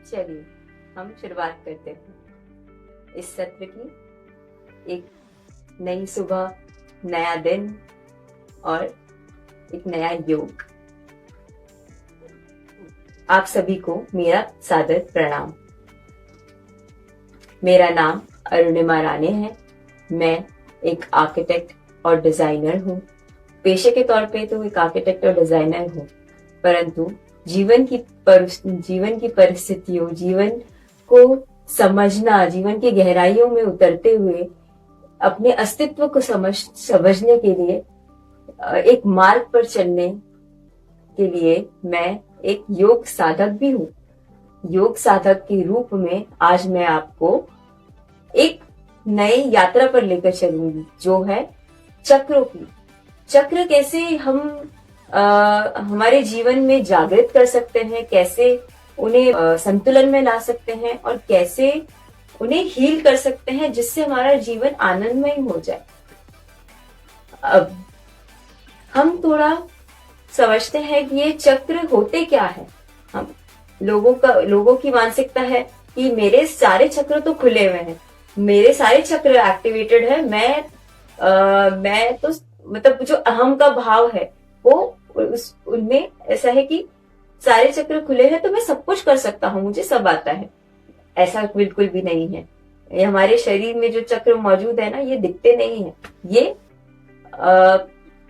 चलिए हम शुरुआत करते हैं इस सत्र की। एक नई सुबह, नया दिन और एक नया योग। आप सभी को मेरा सादर प्रणाम। मेरा नाम अरुणिमा राणे है। मैं एक आर्किटेक्ट और डिजाइनर हूँ। पेशे के तौर पे तो एक आर्किटेक्ट और डिजाइनर हूँ, परंतु जीवन की परिस्थितियों, जीवन को समझना, जीवन की गहराइयों में उतरते हुए अपने अस्तित्व को समझने के लिए, एक मार्ग पर चलने के लिए मैं एक योग साधक भी हूँ। योग साधक के रूप में आज मैं आपको एक नई यात्रा पर लेकर चलूंगी, जो है चक्रों की। चक्र कैसे हम हमारे जीवन में जागृत कर सकते हैं, कैसे उन्हें संतुलन में ला सकते हैं और कैसे उन्हें हील कर सकते हैं, जिससे हमारा जीवन आनंदमय हो जाए। अब हम थोड़ा समझते हैं कि ये चक्र होते क्या है। हम लोगों की मानसिकता है कि मेरे सारे चक्र तो खुले हुए हैं, मेरे सारे चक्र एक्टिवेटेड है, मैं तो मतलब जो अहम का भाव है वो उनमें ऐसा है कि सारे चक्र खुले हैं तो मैं सब कुछ कर सकता हूँ, मुझे सब आता है। ऐसा बिल्कुल भी नहीं है। ये हमारे शरीर में जो चक्र मौजूद है ना, ये दिखते नहीं है। ये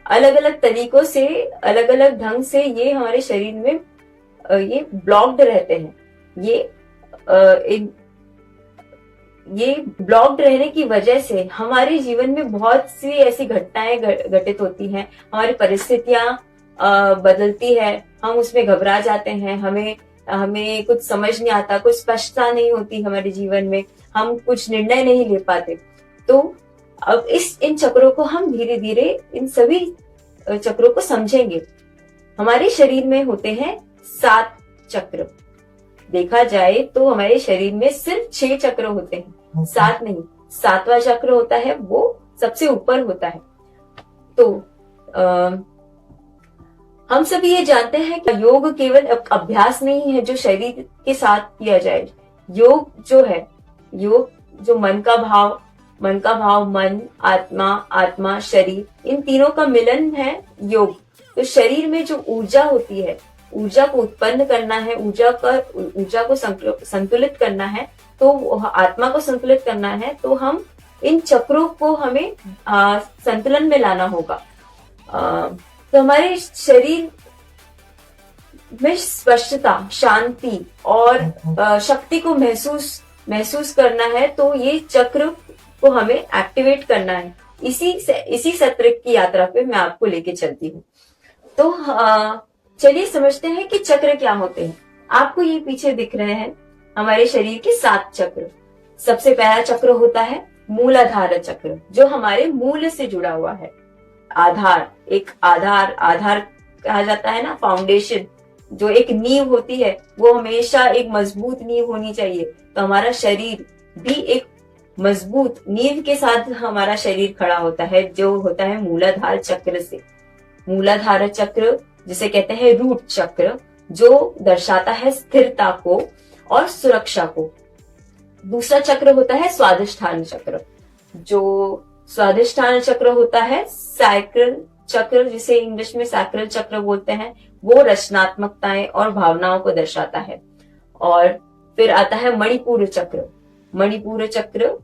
अलग अलग तरीकों से, अलग अलग ढंग से ये हमारे शरीर में ये ब्लॉक्ड रहते हैं। ये ब्लॉक्ड रहने की वजह से हमारे जीवन में बहुत सी ऐसी घटनाएं घटित होती हैं। हमारी परिस्थितियां बदलती है, हम उसमें घबरा जाते हैं, हमें कुछ समझ नहीं आता, कुछ स्पष्टता नहीं होती हमारे जीवन में, हम कुछ निर्णय नहीं ले पाते। तो अब इन चक्रों को हम धीरे धीरे, इन सभी चक्रों को समझेंगे। हमारे शरीर में होते हैं 7 चक्र। देखा जाए तो हमारे शरीर में सिर्फ 6 चक्र होते हैं, 7 नहीं। 7वां चक्र होता है, वो सबसे ऊपर होता है। तो हम सभी ये जानते हैं कि योग केवल अभ्यास नहीं है जो शरीर के साथ किया जाए। योग जो है, योग जो मन का भाव, मन, आत्मा शरीर, इन तीनों का मिलन है योग। तो शरीर में जो ऊर्जा होती है, ऊर्जा को उत्पन्न करना है, ऊर्जा को संतुलित करना है, तो आत्मा को संतुलित करना है, तो हम इन चक्रों को हमें संतुलन में लाना होगा। तो हमारे शरीर में स्पष्टता, शांति और शक्ति को महसूस करना है, तो ये चक्र को हमें एक्टिवेट करना है। इसी सत्र की यात्रा पे मैं आपको लेके चलती हूँ। तो चलिए समझते हैं कि चक्र क्या होते हैं। आपको ये पीछे दिख रहे हैं हमारे शरीर के 7 चक्र। सबसे पहला चक्र होता है मूलाधार चक्र, जो हमारे मूल से जुड़ा हुआ है। आधार कहा जाता है ना, फाउंडेशन, जो एक नींव होती है, वो हमेशा एक मजबूत नींव होनी चाहिए। तो हमारा शरीर भी एक मजबूत नींव के साथ हमारा शरीर खड़ा होता है, जो होता है मूलाधार चक्र से। मूलाधार चक्र जिसे कहते हैं रूट चक्र, जो दर्शाता है स्थिरता को और सुरक्षा को। दूसरा चक्र होता है स्वादिष्ठान चक्र। जो स्वादिष्ठान चक्र होता है, सैक्रल चक्र, जिसे इंग्लिश में सैक्रल चक्र बोलते हैं, वो रचनात्मकताएं और भावनाओं को दर्शाता है। और फिर आता है मणिपुर चक्र। मणिपुर चक्र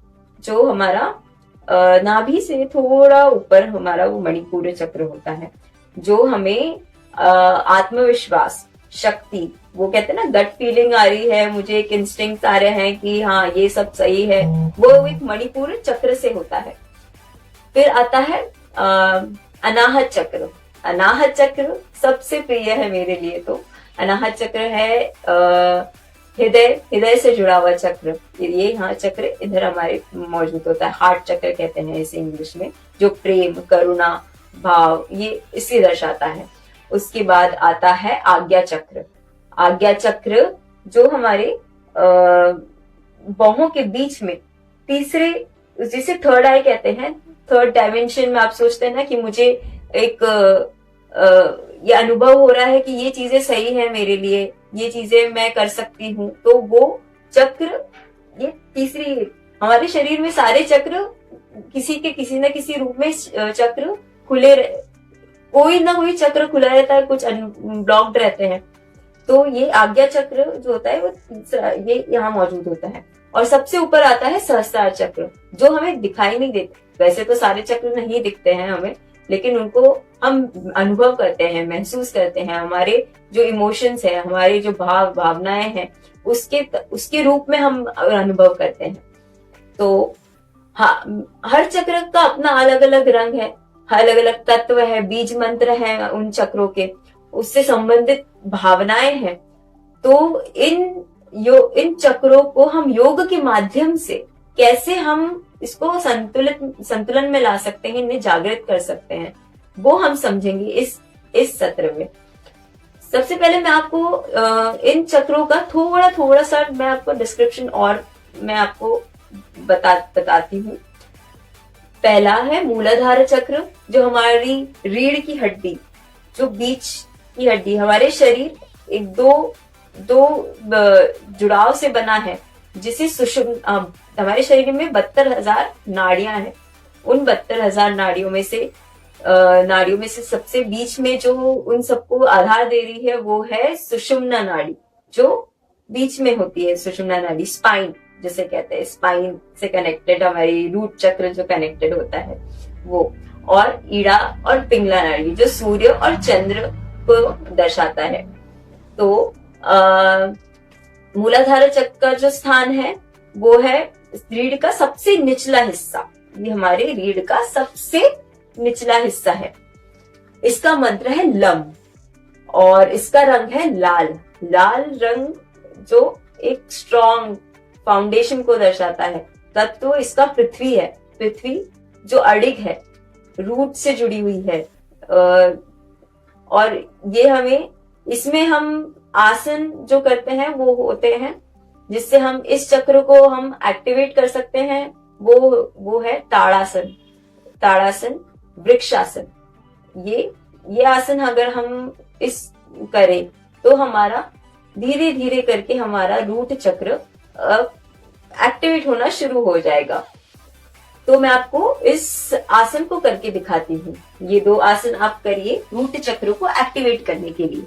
जो हमारा नाभि से थोड़ा ऊपर हमारा वो मणिपुर चक्र होता है, जो हमें आत्मविश्वास, शक्ति, वो कहते हैं ना, गट फीलिंग आ रही है, मुझे एक इंस्टिंक्ट आ रहे हैं कि हाँ ये सब सही है, वो एक मणिपुर चक्र से होता है। फिर आता है अनाहत चक्र। अनाहत चक्र सबसे प्रिय है मेरे लिए। तो अनाहत चक्र है हृदय से जुड़ा हुआ चक्र। ये यहाँ चक्र इधर हमारे मौजूद होता है, हार्ट चक्र कहते हैं इसे इंग्लिश में, जो प्रेम, करुणा, भाव, ये इसे दर्शाता है। उसके बाद आता है आज्ञा चक्र। आज्ञा चक्र जो हमारे बाहों के बीच में तीसरे, जिसे थर्ड आई कहते हैं, थर्ड डायमेंशन में आप सोचते हैं ना कि मुझे एक ये अनुभव हो रहा है कि ये चीजें सही है मेरे लिए, ये चीजें मैं कर सकती हूँ, तो वो चक्र, ये तीसरी, हमारे शरीर में सारे चक्र किसी न किसी रूप में चक्र खुले, कोई ना कोई चक्र खुला रहता है, कुछ ब्लॉक्ड रहते हैं। तो ये आज्ञा चक्र जो होता है वो तीसरा, ये यहाँ मौजूद होता है। और सबसे ऊपर आता है सहस्त्रार चक्र, जो हमें दिखाई नहीं देते। वैसे तो सारे चक्र नहीं दिखते हैं हमें, लेकिन उनको हम अनुभव करते हैं, महसूस करते हैं। हमारे जो इमोशंस है, हमारे जो भावनाएं हैं, उसके रूप में हम अनुभव करते हैं। तो हाँ, हर चक्र का अपना अलग अलग रंग है, अलग अलग तत्व है, बीज मंत्र है उन चक्रों के, उससे संबंधित भावनाएं हैं। तो इन चक्रों को हम योग के माध्यम से कैसे हम इसको संतुलन में ला सकते हैं, इन्हें जागृत कर सकते हैं, वो हम समझेंगे इस सत्र में। सबसे पहले मैं आपको इन चक्रों का थोड़ा सा मैं आपको डिस्क्रिप्शन और मैं आपको बताती हूँ। पहला है मूलाधार चक्र, जो हमारी रीढ़ की हड्डी, जो बीच की हड्डी, हमारे शरीर एक दो जुड़ाव से बना है, जिसे सुषुम्ना, हमारे शरीर में 72,000 नाड़ियां हैं। उन 72,000 नाड़ियों में से सबसे बीच में जो उन सबको आधार दे रही है वो है सुषुम्ना नाड़ी, जो बीच में होती है। सुषुम्ना नाड़ी स्पाइन जिसे कहते हैं, स्पाइन से कनेक्टेड हमारी रूट चक्र जो कनेक्टेड होता है वो, और ईड़ा और पिंगला नाड़ी जो सूर्य और चंद्र को दर्शाता है। तो मूलाधार चक्र का जो स्थान है वो है रीढ़ का सबसे निचला हिस्सा। ये हमारे रीढ़ का सबसे निचला हिस्सा है। इसका मंत्र है लम, और इसका रंग है लाल। लाल रंग जो एक स्ट्रॉन्ग फाउंडेशन को दर्शाता है। तत्व इसका पृथ्वी है। पृथ्वी जो अडिग है, रूट से जुड़ी हुई है। और ये इसमें हम आसन जो करते हैं वो होते हैं जिससे हम इस चक्र को हम एक्टिवेट कर सकते हैं। वो है ताड़ासन, वृक्षासन। ये आसन अगर हम करें तो हमारा धीरे धीरे करके हमारा रूट चक्र एक्टिवेट होना शुरू हो जाएगा। तो मैं आपको इस आसन को करके दिखाती हूँ। ये 2 आसन आप करिए रूट चक्र को एक्टिवेट करने के लिए।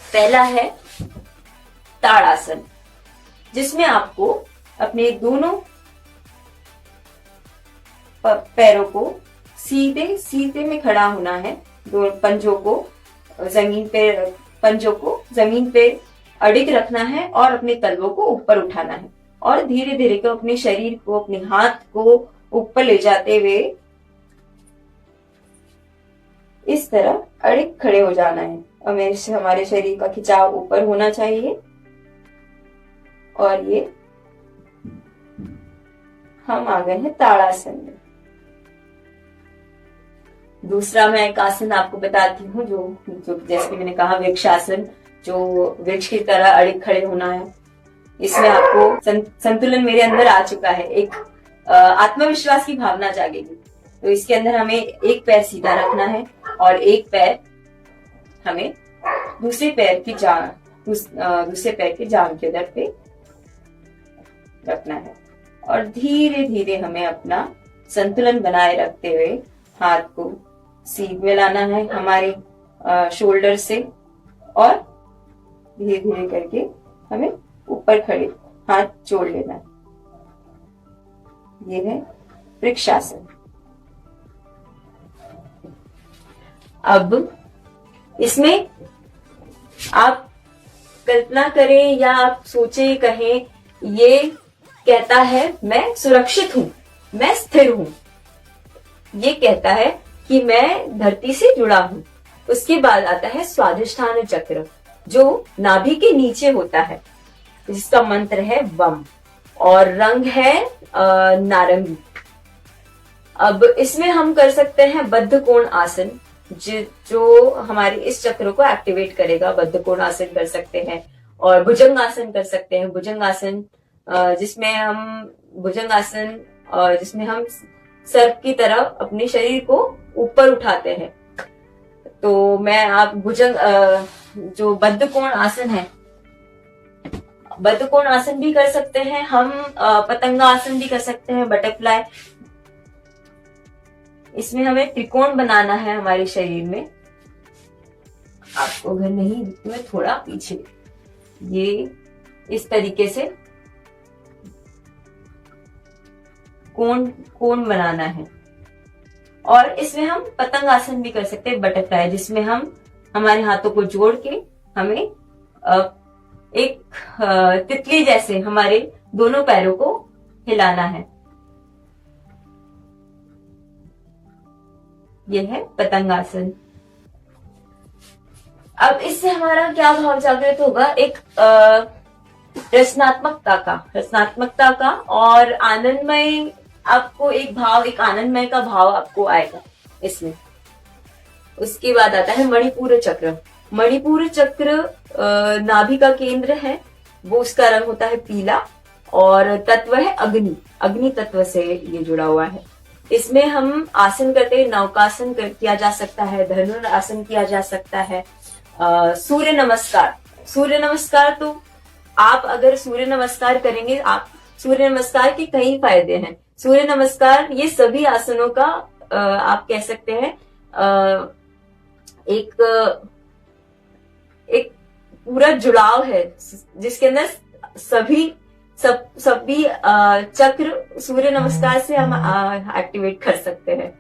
पहला है ताड़ासन, जिसमें आपको अपने दोनों पैरों को सीधे में खड़ा होना है। दो पंजों को जमीन पे अडिग रखना है और अपने तलवों को ऊपर उठाना है, और धीरे धीरे को अपने शरीर को, अपने हाथ को ऊपर ले जाते हुए इस तरह अडिग खड़े हो जाना है। हमारे शरीर का खिंचाव ऊपर होना चाहिए। और ये हम आ गए हैं ताड़ासन में। दूसरा मैं एक आसन आपको बताती हूँ जो जैसे कि मैंने कहा वृक्षासन, जो वृक्ष की तरह अडिग खड़े होना है। इसमें आपको संतुलन मेरे अंदर आ चुका है, एक आत्मविश्वास की भावना जागेगी। तो इसके अंदर हमें एक पैर सीधा रखना है और एक पैर हमें दूसरे पैर की जांघ के दर पे रखना है, और धीरे धीरे हमें अपना संतुलन बनाए रखते हुए हाथ को सीध में लाना है हमारे शोल्डर से, और धीरे धीरे करके हमें ऊपर खड़े हाथ जोड़ लेना है। ये है वृक्षासन। अब इसमें आप कल्पना करें या आप सोचे, कहें, ये कहता है मैं सुरक्षित हूं, मैं स्थिर हूं। ये कहता है कि मैं धरती से जुड़ा हूं। उसके बाद आता है स्वाधिष्ठान चक्र, जो नाभि के नीचे होता है, जिसका मंत्र है वम, और रंग है नारंगी। अब इसमें हम कर सकते हैं बद्ध कोण आसन, जो हमारे इस चक्र को एक्टिवेट करेगा। बद्ध कोण आसन कर सकते हैं, और भुजंग आसन कर सकते हैं। भुजंग आसन जिसमें हम सर्प की तरह अपने शरीर को ऊपर उठाते हैं। तो मैं आप जो बद्ध कोण आसन है, बद्ध कोण आसन भी कर सकते हैं हम, पतंगा आसन भी कर सकते हैं, बटरफ्लाई। इसमें हमें त्रिकोण बनाना है हमारे शरीर में। आपको अगर नहीं मैं थोड़ा पीछे, ये इस तरीके से कोण कोण बनाना है। और इसमें हम पतंग आसन भी कर सकते हैं, बटरफ्लाई, जिसमें हम हमारे हाथों को जोड़ के हमें एक तितली जैसे हमारे दोनों पैरों को हिलाना है। यह है पतंगासन। अब इससे हमारा क्या भाव जागृत होगा? एक रचनात्मकता का और आनंदमय, आपको एक भाव, एक आनंदमय का भाव आपको आएगा इसमें। उसके बाद आता है मणिपुर चक्र। मणिपुर चक्र नाभि का केंद्र है, वो उसका रंग होता है पीला और तत्व है अग्नि, अग्नि तत्व से ये जुड़ा हुआ है। इसमें हम आसन करते हैं, नौकासन किया जा सकता है, धनुरासन किया जा सकता है, सूर्य नमस्कार। सूर्य नमस्कार तो आप अगर सूर्य नमस्कार करेंगे, आप सूर्य नमस्कार के कई फायदे हैं। सूर्य नमस्कार ये सभी आसनों का आप कह सकते हैं एक पूरा जुड़ाव है, जिसके अंदर सभी चक्र सूर्य नमस्कार से हम एक्टिवेट कर सकते हैं।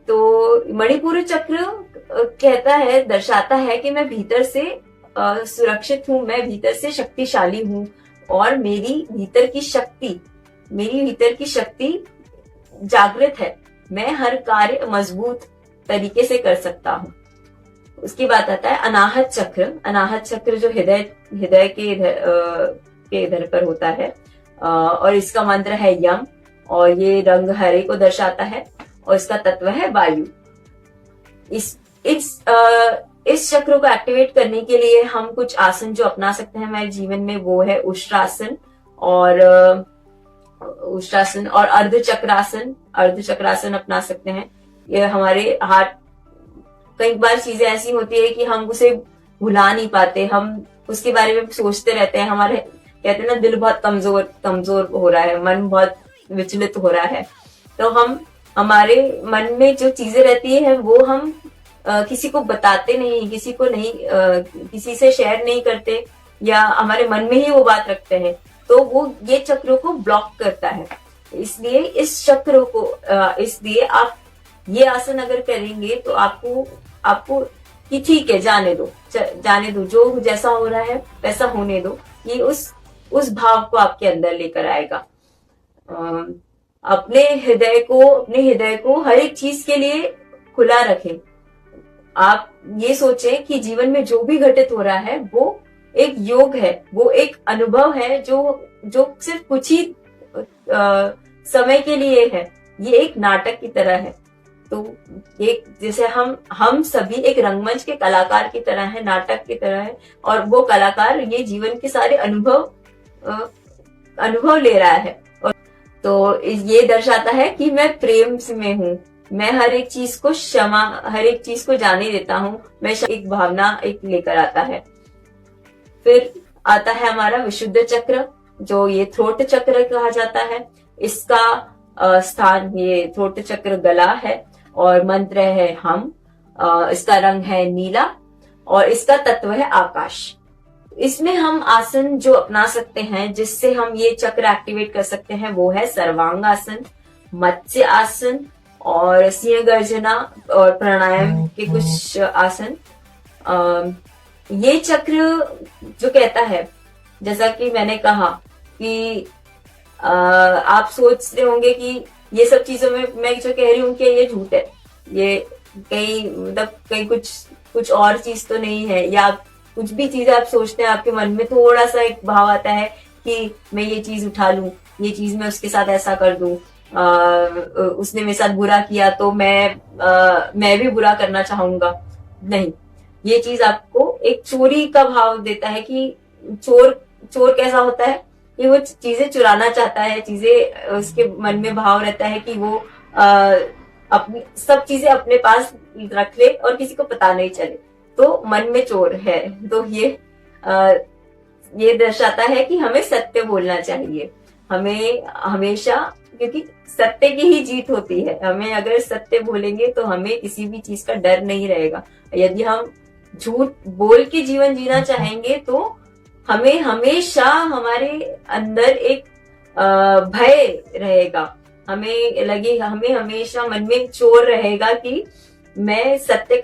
तो मणिपुर चक्र कहता है, दर्शाता है कि मैं भीतर से सुरक्षित हूं, मैं भीतर से शक्तिशाली हूं और मेरी भीतर की शक्ति जागृत है, मैं हर कार्य मजबूत तरीके से कर सकता हूं। उसकी बात आता है अनाहत चक्र। अनाहत चक्र जो हृदय के इधर पर होता है और इसका मंत्र है यम, और ये रंग हरे को दर्शाता है और इसका तत्व है वायु। इस चक्र को एक्टिवेट करने के लिए हम कुछ आसन जो अपना सकते हैं हमारे जीवन में, वो है उष्ट्रासन और अर्धचक्रासन। अर्धचक्रासन अपना सकते हैं। ये हमारे हाथ, कई बार चीजें ऐसी होती है कि हम उसे भुला नहीं पाते, हम उसके बारे में सोचते रहते हैं, हमारे कहते हैं ना दिल बहुत कमजोर हो रहा है, मन बहुत विचलित हो रहा है। तो हम हमारे मन में जो चीजें रहती है वो हम किसी को बताते नहीं, किसी से शेयर नहीं करते, या हमारे मन में ही वो बात रखते हैं, तो वो ये चक्रों को ब्लॉक करता है। इसलिए इस चक्रों को इसलिए आप ये आसन अगर करेंगे तो आपको कि ठीक है, जाने दो, जो जैसा हो रहा है वैसा होने दो, ये उस भाव को आपके अंदर लेकर आएगा। अपने हृदय को हर एक चीज के लिए खुला रखें। आप ये सोचें कि जीवन में जो भी घटित हो रहा है वो एक योग है, वो एक अनुभव है जो सिर्फ कुछ ही समय के लिए है। ये एक नाटक की तरह है। तो एक जैसे हम सभी एक रंगमंच के कलाकार की तरह है, नाटक की तरह है, और वो कलाकार ये जीवन के सारे अनुभव ले रहा है। तो ये दर्शाता है कि मैं प्रेम में हूँ, मैं हर एक चीज को जाने देता हूँ, मैं एक भावना एक लेकर आता है। फिर आता है हमारा विशुद्ध चक्र, जो ये थ्रोट चक्र कहा जाता है। इसका स्थान, ये थ्रोट चक्र गला है और मंत्र है हम। इसका रंग है नीला और इसका तत्व है आकाश। इसमें हम आसन जो अपना सकते हैं जिससे हम ये चक्र एक्टिवेट कर सकते हैं, वो है सर्वांग आसन, मत्स्य आसन और सिंह गर्जना और प्राणायाम के कुछ आसन। ये चक्र जो कहता है, जैसा कि मैंने कहा कि आप सोच रहे होंगे कि ये सब चीजों में मैं जो कह रही हूँ कि ये झूठ है, ये कहीं कुछ और चीज तो नहीं है, या कुछ भी चीज आप सोचते हैं, आपके मन में थोड़ा सा एक भाव आता है कि मैं ये चीज उठा लूं, ये चीज मैं उसके साथ ऐसा कर दूं, उसने मेरे साथ बुरा किया तो मैं भी बुरा करना चाहूंगा। नहीं, ये चीज आपको एक चोरी का भाव देता है कि चोर कैसा होता है कि वो चीजें चुराना चाहता है, चीजें उसके मन में भाव रहता है कि वो अपनी सब चीजें अपने पास रख ले और किसी को पता नहीं चले। तो मन में चोर है। तो ये दर्शाता है कि हमें सत्य बोलना चाहिए, हमें हमेशा, क्योंकि सत्य की ही जीत होती है। हमें अगर सत्य बोलेंगे तो हमें किसी भी चीज का डर नहीं रहेगा। यदि हम झूठ बोल के जीवन जीना चाहेंगे तो हमें हमेशा हमारे अंदर एक भय रहेगा, हमें हमेशा मन में चोर रहेगा कि मैं सत्य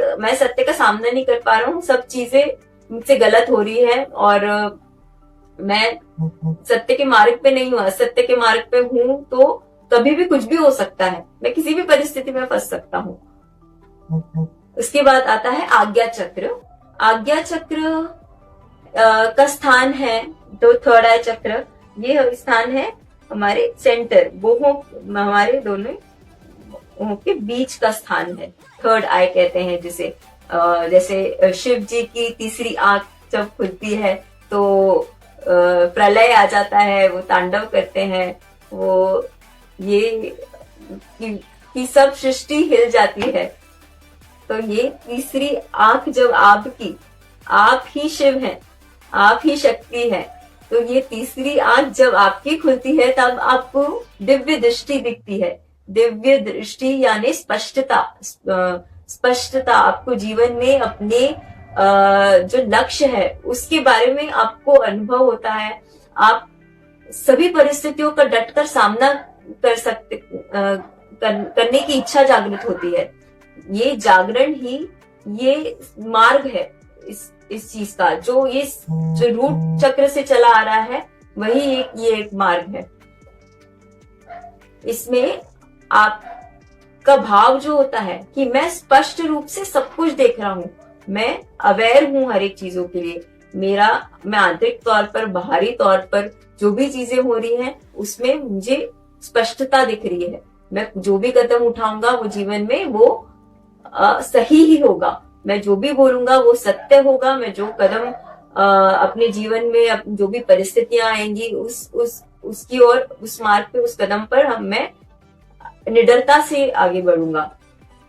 का सामना नहीं कर पा रहा हूँ, सब चीजें मुझसे गलत हो रही है और मैं सत्य के मार्ग पे नहीं हूँ, असत्य के मार्ग पे हूँ, तो कभी भी कुछ भी हो सकता है, मैं किसी भी परिस्थिति में फंस सकता हूँ। उसके बाद आता है आज्ञा चक्र। आज्ञा चक्र का स्थान है, तो थर्ड आई चक्र, ये स्थान है हमारे सेंटर, वो हमारे दोनों के बीच का स्थान है, थर्ड आई कहते हैं जिसे। जैसे शिव जी की तीसरी आंख जब खुलती है तो प्रलय आ जाता है, वो तांडव करते हैं, वो ये कि सब सृष्टि हिल जाती है। तो ये तीसरी आंख जब आपकी, आप ही शिव हैं, आप ही शक्ति है, तो ये तीसरी आंख जब आपकी खुलती है तब आपको दिव्य दृष्टि दिखती है। दिव्य दृष्टि यानी स्पष्टता, स्पष्टता आपको जीवन में अपने जो लक्ष्य है उसके बारे में आपको अनुभव होता है। आप सभी परिस्थितियों का डटकर सामना कर सकते, करने की इच्छा जागृत होती है। ये जागरण ही ये मार्ग है इस चीज का, जो रूट चक्र से चला आ रहा है, वही ये एक मार्ग है। इसमें आपका भाव जो होता है कि मैं स्पष्ट रूप से सब कुछ देख रहा हूं, मैं अवेयर हूं हर एक चीजों के लिए, मैं आंतरिक तौर पर, बाहरी तौर पर जो भी चीजें हो रही हैं उसमें मुझे स्पष्टता दिख रही है। मैं जो भी कदम उठाऊंगा वो जीवन में वो सही ही होगा, मैं जो भी बोलूंगा वो सत्य होगा। मैं जो कदम अपने जीवन में जो भी परिस्थितियां आएंगी उसकी ओर, उस मार्ग पे, उस कदम पर मैं निडरता से आगे बढ़ूंगा।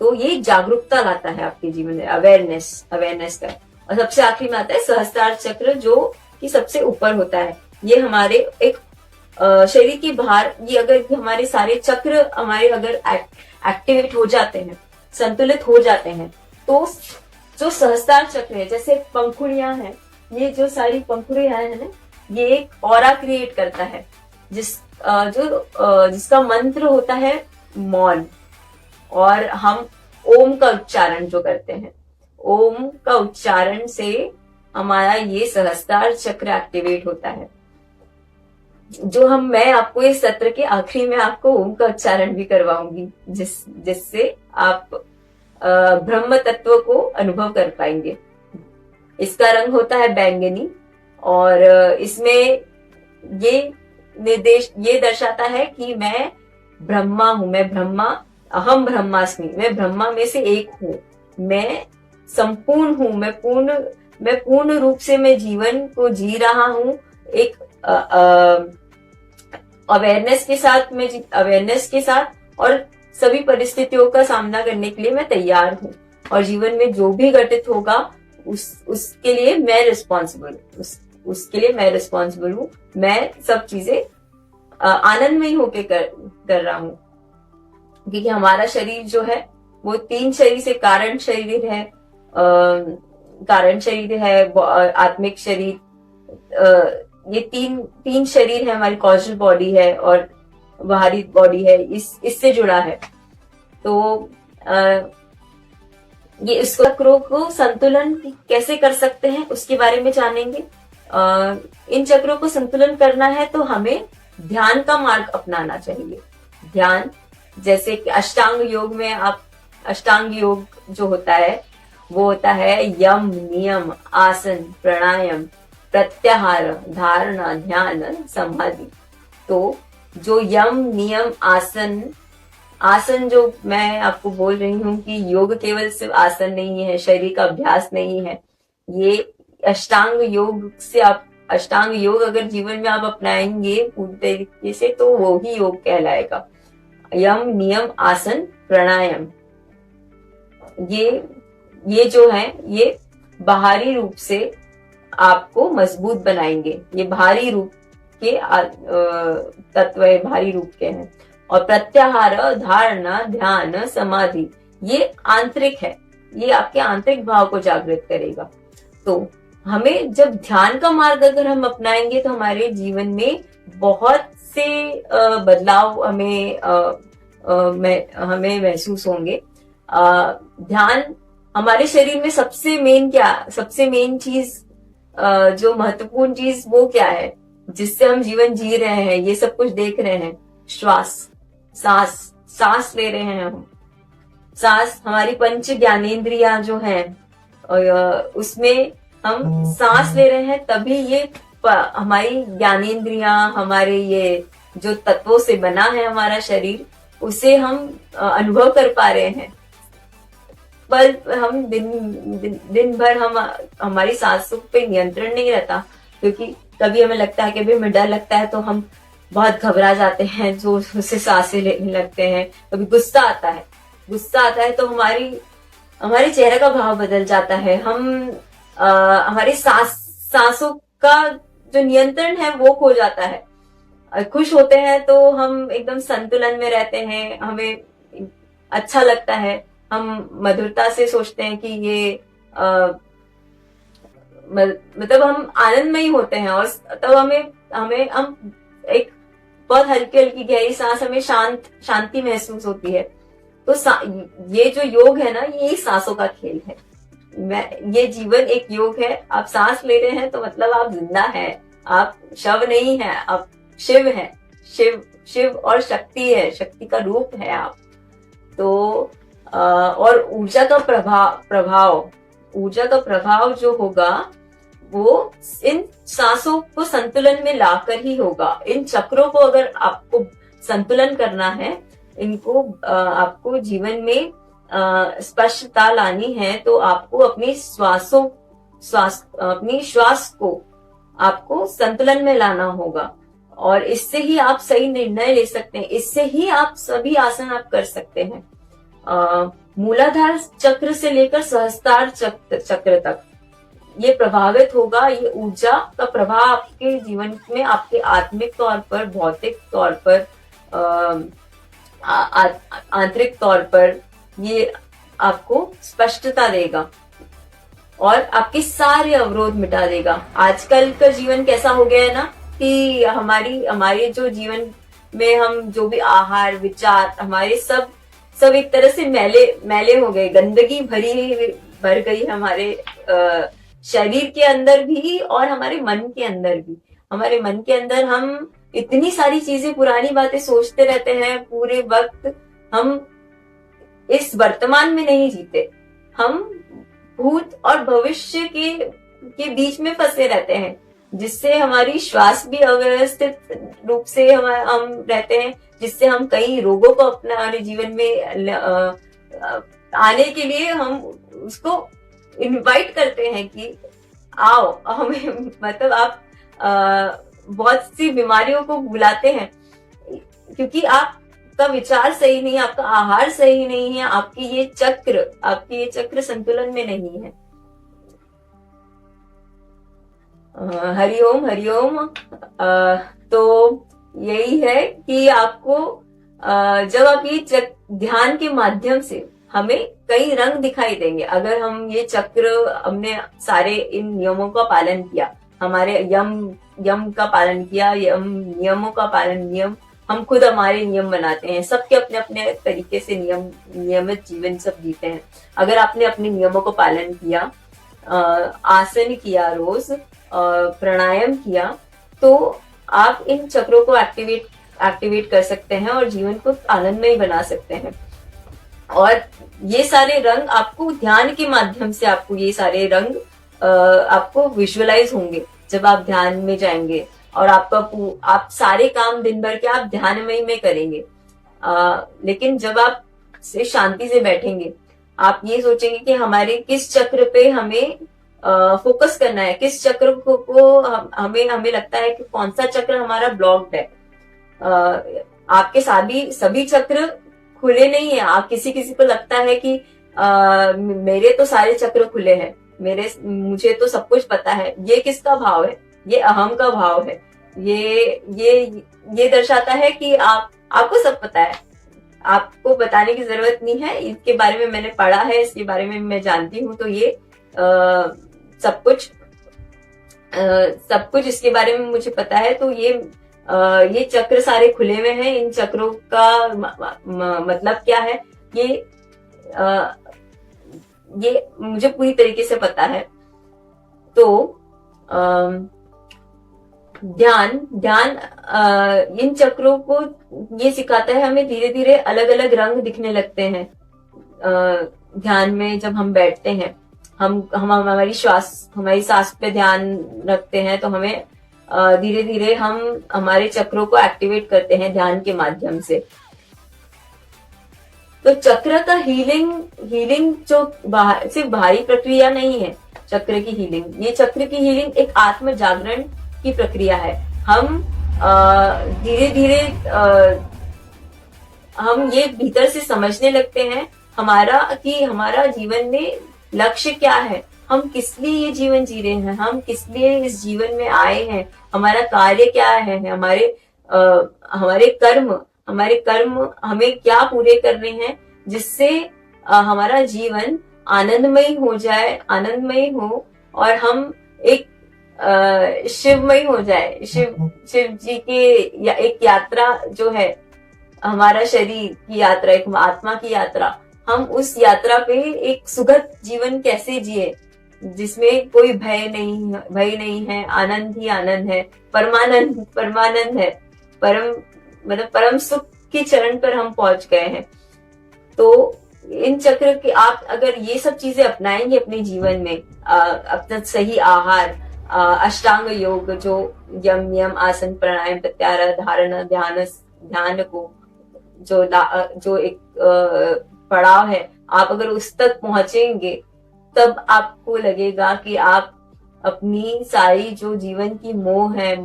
तो ये जागरूकता लाता है आपके जीवन में, अवेयरनेस का। और सबसे आखिरी में आता है सहस्त्रार चक्र, जो कि सबसे ऊपर होता है। ये हमारे एक शरीर के बाहर, ये अगर हमारे सारे चक्र हमारे अगर एक्टिवेट हो जाते हैं, संतुलित हो जाते हैं, तो जो सहस्त्रार चक्र है, जैसे पंखुड़ियां हैं, ये जो सारी पंखुड़ियां हैं ना, ये एक ऑरा क्रिएट करता है, जिसका मंत्र होता है मौन। और हम ओम का उच्चारण जो करते हैं, ओम का उच्चारण से हमारा ये सहस्त्रार चक्र एक्टिवेट होता है। मैं आपको इस सत्र के आखिरी में आपको ओम का उच्चारण भी करवाऊंगी, जिससे आप ब्रह्म तत्व को अनुभव कर पाएंगे। इसका रंग होता है बैंगनी, और इसमें ये दर्शाता है कि मैं ब्रह्मा हूं, मैं ब्रह्मा, अहम ब्रह्मास्मि, मैं ब्रह्मा में से एक हूं, मैं संपूर्ण हूं, मैं पूर्ण रूप से मैं जीवन को जी रहा हूं, एक अवेयरनेस के साथ, और सभी परिस्थितियों का सामना करने के लिए मैं तैयार हूं, और जीवन में जो भी घटित होगा उसके लिए मैं रिस्पॉन्सिबल हूं। मैं सब चीजें आनंदमय होके कर रहा हूं, क्योंकि हमारा शरीर जो है वो 3 शरीर से, कारण शरीर है, आत्मिक शरीर, ये तीन शरीर है, हमारी कॉजल बॉडी है और बाहरी बॉडी है, इससे जुड़ा है। तो ये इस चक्रों को संतुलन कैसे कर सकते हैं उसके बारे में जानेंगे। इन चक्रों को संतुलन करना है तो हमें ध्यान का मार्ग अपनाना चाहिए। ध्यान, जैसे कि अष्टांग योग जो होता है वो होता है यम, नियम, आसन, प्राणायाम, प्रत्याहार, धारणा, ध्यान, समाधि। तो जो यम, नियम, आसन जो मैं आपको बोल रही हूँ कि योग केवल सिर्फ आसन नहीं है, शरीर का अभ्यास नहीं है, ये अष्टांग योग अगर जीवन में आप अपनाएंगे पूरी तरीके से तो वो ही योग कहलाएगा। यम, नियम, आसन, प्राणायाम, ये जो है ये बाहरी रूप से आपको मजबूत बनाएंगे। ये बाहरी रूप के तत्व बाहरी रूप के हैं। और प्रत्याहार, धारणा, ध्यान, समाधि ये आंतरिक है, ये आपके आंतरिक भाव को जागृत करेगा। तो हमें जब ध्यान का मार्ग अगर हम अपनाएंगे तो हमारे जीवन में बहुत से बदलाव हमें महसूस होंगे। ध्यान हमारे शरीर में सबसे मेन चीज, जो महत्वपूर्ण चीज वो क्या है जिससे हम जीवन जी रहे हैं, ये सब कुछ देख रहे हैं? सांस ले रहे हैं हम। सांस हमारी पंच ज्ञानेंद्रियां जो हैं, उसमें हम सांस ले रहे हैं, तभी ये हमारी ज्ञानेंद्रियां, हमारे ये जो तत्वों से बना है हमारा शरीर, उसे हम अनुभव कर पा रहे हैं। पर हम दिन भर हमारी सांसों पे नियंत्रण नहीं रहता, क्योंकि कभी हमें लगता है कि भाई हमें डर लगता है तो हम बहुत घबरा जाते हैं, जोर से सांसें लेने लगते हैं। कभी गुस्सा आता है तो हमारे चेहरे का भाव बदल जाता है। हमारी सांसों का जो नियंत्रण है वो खो जाता है। खुश होते हैं तो हम एकदम संतुलन में रहते हैं, हमें अच्छा लगता है, हम मधुरता से सोचते हैं कि ये मतलब हम आनंदमयी होते हैं। और तब हम एक बहुत हल्की हल्की गहरी सांस, हमें शांति महसूस होती है। तो ये जो योग है ना, ये सांसों का खेल है। ये जीवन एक योग है। आप सांस ले रहे हैं तो मतलब आप जिंदा हैं, आप शव नहीं है, आप शिव हैं। शिव और शक्ति है, शक्ति का रूप है आप। तो और ऊर्जा का प्रभाव जो होगा वो इन सांसों को संतुलन में लाकर ही होगा। इन चक्रों को अगर आपको संतुलन करना है, इनको आपको जीवन में स्पष्टता लानी है, तो आपको अपनी अपनी श्वास को आपको संतुलन में लाना होगा। और इससे ही आप सही निर्णय ले सकते हैं, इससे ही आप सभी आसन आप कर सकते हैं। मूलाधार चक्र से लेकर सहस्त्रार चक्र तक ये प्रभावित होगा। ये ऊर्जा का प्रभाव आपके जीवन में, आपके आत्मिक तौर पर, भौतिक तौर पर, आंतरिक तौर पर ये आपको स्पष्टता देगा और आपके सारे अवरोध मिटा देगा। आजकल का जीवन कैसा हो गया है ना, कि हमारे जो जीवन में हम जो भी आहार विचार, हमारे सब एक तरह से मैले हो गए, गंदगी भर गई हमारे शरीर के अंदर भी और हमारे मन के अंदर भी। हमारे मन के अंदर हम इतनी सारी चीजें, पुरानी बातें सोचते रहते हैं पूरे वक्त। हम इस वर्तमान में नहीं जीते, हम भूत और भविष्य के बीच में फंसे रहते हैं, जिससे हमारी श्वास भी अव्यवस्थित रूप से हम रहते हैं, जिससे हम कई रोगों को अपने जीवन में आने के लिए हम उसको इनवाइट करते हैं कि आओ हमें, मतलब आप बहुत सी बीमारियों को बुलाते हैं, क्योंकि आपका विचार सही नहीं है, आपका आहार सही नहीं है, आपकी ये चक्र संतुलन में नहीं है। हरिओम। तो यही है कि आपको जब आप ये ध्यान के माध्यम से, हमें कई रंग दिखाई देंगे अगर हम ये चक्र, हमने सारे इन नियमों का पालन किया, हमारे यम का पालन किया, नियमों का पालन, हम खुद हमारे नियम बनाते हैं। सबके अपने अपने तरीके से नियमित जीवन सब जीते हैं। अगर आपने अपने नियमों को पालन किया, आसन किया, रोज प्राणायाम किया, तो आप इन चक्रों को एक्टिवेट कर सकते हैं और जीवन को आनंदमय बना सकते हैं। और ये सारे रंग आपको ध्यान के माध्यम से, आपको ये सारे रंग आपको विजुअलाइज होंगे जब आप ध्यान में जाएंगे। और आप सारे काम दिन भर के आप ध्यानमय में करेंगे। लेकिन जब आप से शांति से बैठेंगे, आप ये सोचेंगे कि हमारे किस चक्र पे हमें फोकस करना है, किस चक्र को हमें लगता है कि कौन सा चक्र हमारा ब्लॉक्ड है। आपके सभी चक्र खुले नहीं है। आप किसी को लगता है कि मेरे तो सारे चक्र खुले हैं, मुझे तो सब कुछ पता है। ये किसका भाव है? ये अहम का भाव है। ये दर्शाता है कि आपको सब पता है, आपको बताने की जरूरत नहीं है, इसके बारे में मैंने पढ़ा है, इसके बारे में मैं जानती हूँ। तो ये सब कुछ इसके बारे में मुझे पता है। तो ये चक्र सारे खुले हुए हैं। इन चक्रों का मतलब क्या है, ये मुझे पूरी तरीके से पता है। तो ध्यान इन चक्रों को ये सिखाता है हमें, धीरे धीरे अलग अलग रंग दिखने लगते हैं। ध्यान में जब हम बैठते हैं, हम हमारी सांस पे ध्यान रखते हैं, तो हमें धीरे धीरे हम हमारे चक्रों को एक्टिवेट करते हैं ध्यान के माध्यम से। तो चक्र का हीलिंग जो सिर्फ बाहरी प्रक्रिया नहीं है। चक्र की हीलिंग एक आत्म जागरण की प्रक्रिया है। हम धीरे धीरे हम ये भीतर से समझने लगते हैं हमारा जीवन में लक्ष्य क्या है, हम किस लिए ये जीवन जी रहे हैं, हम किस लिए इस जीवन में आए हैं, हमारा कार्य क्या है, हमारे कर्म हमें क्या पूरे करने हैं, जिससे हमारा जीवन आनंदमय हो और हम एक शिवमय हो जाए। शिव जी के एक यात्रा जो है, हमारा शरीर की यात्रा, एक आत्मा की यात्रा, हम उस यात्रा पे एक सुखद जीवन कैसे जिए, जिसमें कोई भय नहीं है, आनंद ही आनंद है, परमानंद है, परम सुख के चरण पर हम पहुंच गए हैं। तो इन चक्र के आप अगर ये सब चीजें अपनाएंगे अपने जीवन में, अपना सही आहार, अष्टांग योग, जो यम नियम आसन प्राणायाम प्रत्याहार धारणा ध्यान को जो एक पड़ाव है, आप अगर उस तक पहुंचेंगे, तब आपको लगेगा कि आप अपनी सारी जो जीवन की मोह है,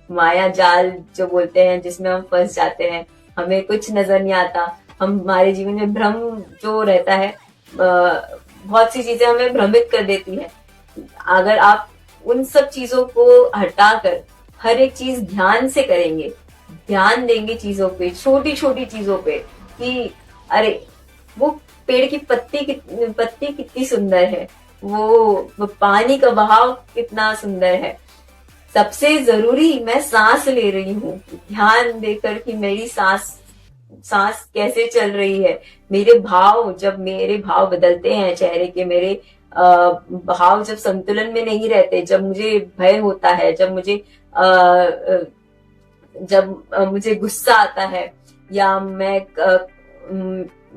माया जाल जो बोलते हैं, जिसमें हम फंस जाते हैं, हमें कुछ नजर नहीं आता, हमारे जीवन में भ्रम जो रहता है, बहुत सी चीजें हमें भ्रमित कर देती है। अगर आप उन सब चीजों को हटाकर हर एक चीज ध्यान से करेंगे, ध्यान देंगे चीजों पे, छोटी छोटी चीजों पे, कि अरे वो पेड़ की पत्ती कितनी सुंदर है, वो पानी का बहाव कितना सुंदर है, सबसे जरूरी मैं सांस ले रही हूँ, ध्यान देकर कि मेरी सांस कैसे चल रही है, जब मेरे भाव बदलते हैं चेहरे के, मेरे भाव जब संतुलन में नहीं रहते, जब मुझे भय होता है, जब मुझे गुस्सा आता है, या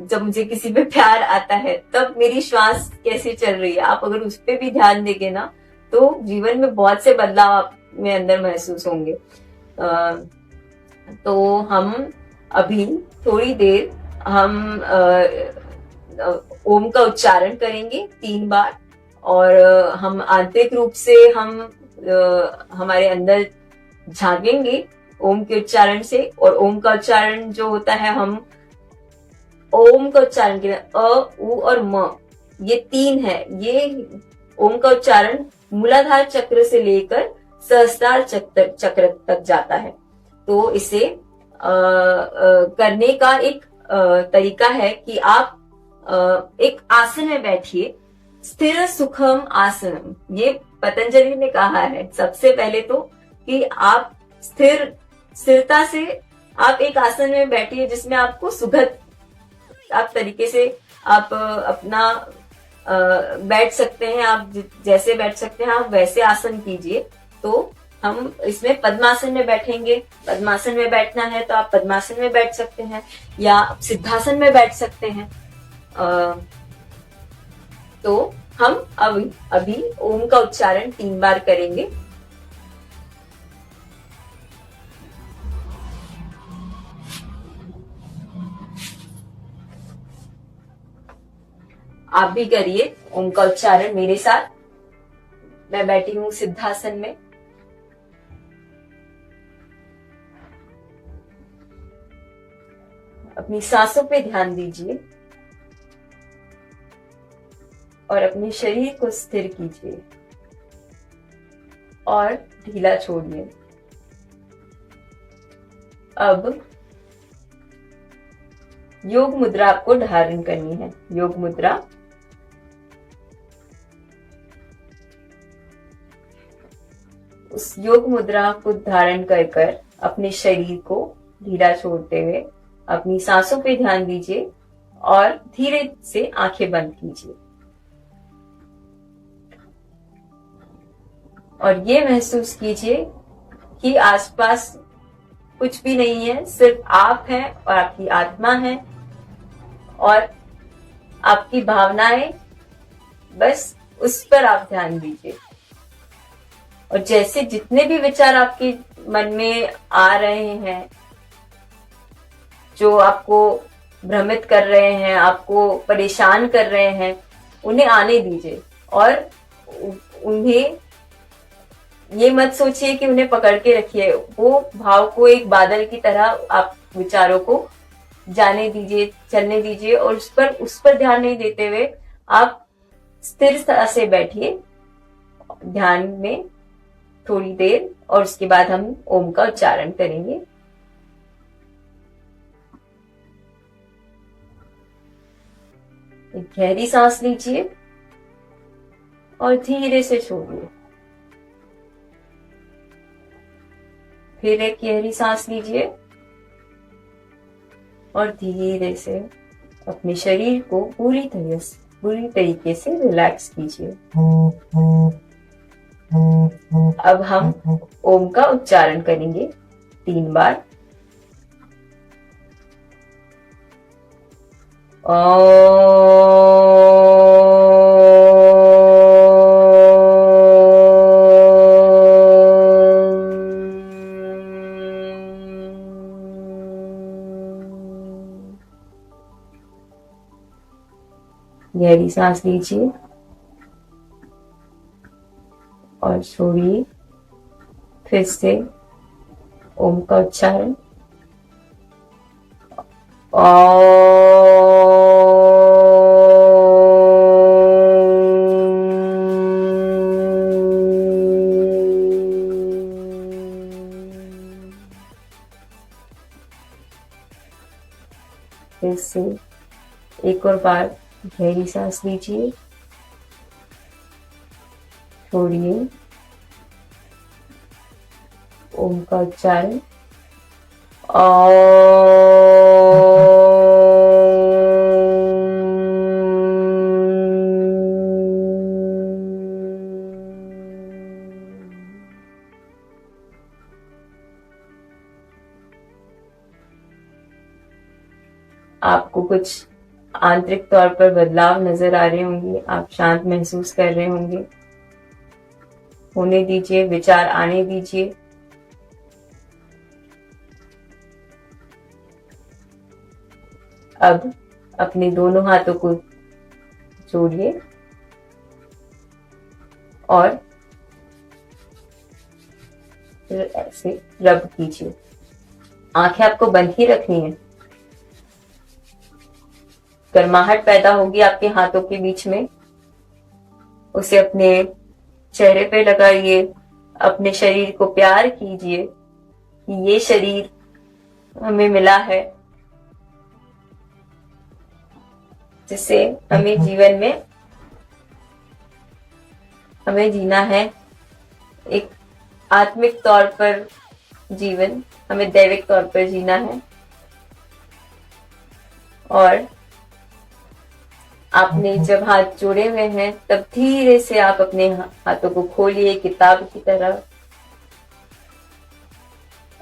जब मुझे किसी पे प्यार आता है, तब मेरी श्वास कैसे चल रही है, आप अगर उस पर भी ध्यान देंगे ना, तो जीवन में बहुत से बदलाव आप में अंदर महसूस होंगे। तो हम अभी थोड़ी देर हम ओम का उच्चारण करेंगे 3 बार, और हम आंतरिक रूप से हम हमारे अंदर झांकेंगे ओम के उच्चारण से। और ओम का उच्चारण जो होता है, हम ओम का उच्चारण के लिए अ, उ और म, ये 3 है। ये ओम का उच्चारण मूलाधार चक्र से लेकर सहस्त्रार चक्र तक जाता है। तो इसे करने का एक तरीका है कि आप एक आसन में बैठिए, स्थिर सुखम आसनम, ये पतंजलि ने कहा है सबसे पहले तो, कि आप स्थिरता से आप एक आसन में बैठिए, जिसमें आपको सुखद आप तरीके से आप अपना बैठ सकते हैं, आप जैसे बैठ सकते हैं आप वैसे आसन कीजिए। तो हम इसमें पद्मासन में बैठेंगे। पद्मासन में बैठना है तो आप पद्मासन में बैठ सकते हैं, या सिद्धासन में बैठ सकते हैं। तो हम अभी ओम का उच्चारण 3 बार करेंगे। आप भी करिए ओम का उच्चारण मेरे साथ। मैं बैठी हूं सिद्धासन में। अपनी सांसों पे ध्यान दीजिए और अपने शरीर को स्थिर कीजिए और ढीला छोड़िए। अब योग मुद्रा आपको धारण करनी है। योग मुद्रा, उस योग मुद्रा को धारण कर कर अपने शरीर को ढीला छोड़ते हुए अपनी सांसों पे ध्यान दीजिए और धीरे से आंखें बंद कीजिए और ये महसूस कीजिए कि आसपास कुछ भी नहीं है, सिर्फ आप हैं और आपकी आत्मा है और आपकी भावनाएं, बस उस पर आप ध्यान दीजिए। और जैसे जितने भी विचार आपके मन में आ रहे हैं, जो आपको भ्रमित कर रहे हैं, आपको परेशान कर रहे हैं, उन्हें आने दीजिए और उन्हें ये मत सोचिए कि उन्हें पकड़ के रखिए। वो भाव को एक बादल की तरह आप विचारों को जाने दीजिए, चलने दीजिए और उस पर ध्यान नहीं देते हुए आप स्थिरता से बैठिए ध्यान में थोड़ी देर और उसके बाद हम ओम का उच्चारण करेंगे। एक गहरी सांस लीजिए और धीरे से छोड़िए। फिर एक गहरी सांस लीजिए और धीरे से अपने शरीर को पूरी तरीके से रिलैक्स कीजिए। अब हम ओम का उच्चारण करेंगे 3 बार। गहरी सांस लीजिए और छोड़िए। फिर से ओम का उच्चारण। फिर से एक और बार गहरी सांस लीजिए, छोड़िए। ओम का उच्चारण। आपको कुछ आंतरिक तौर पर बदलाव नजर आ रहे होंगे, आप शांत महसूस कर रहे होंगे। होने दीजिए, विचार आने दीजिए। अब अपने दोनों हाथों को जोड़िए और फिर ऐसे रब कीजिए। आंखें आपको बंद ही रखनी है। गर्माहट पैदा होगी आपके हाथों के बीच में, उसे अपने चेहरे पे लगाइए। अपने शरीर को प्यार कीजिए कि ये शरीर हमें मिला है, जिससे हमें जीवन में हमें जीना है एक आत्मिक तौर पर जीवन, हमें दैविक तौर पर जीना है। और आपने जब हाथ जोड़े हुए हैं तब धीरे से आप अपने हाथों को खोलिए किताब की तरह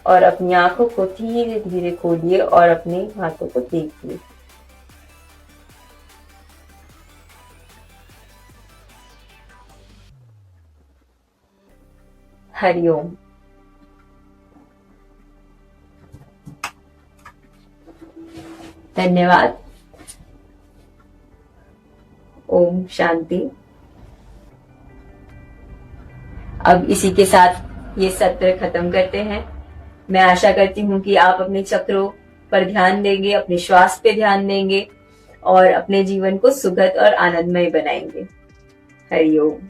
और अपनी आंखों को धीरे धीरे खोलिए और अपने हाथों को देखिए। हरिओम। धन्यवाद। ओम शांति। अब इसी के साथ ये सत्र खत्म करते हैं। मैं आशा करती हूँ कि आप अपने चक्रों पर ध्यान देंगे, अपने श्वास पे ध्यान देंगे और अपने जीवन को सुखद और आनंदमय बनाएंगे। हरिओम।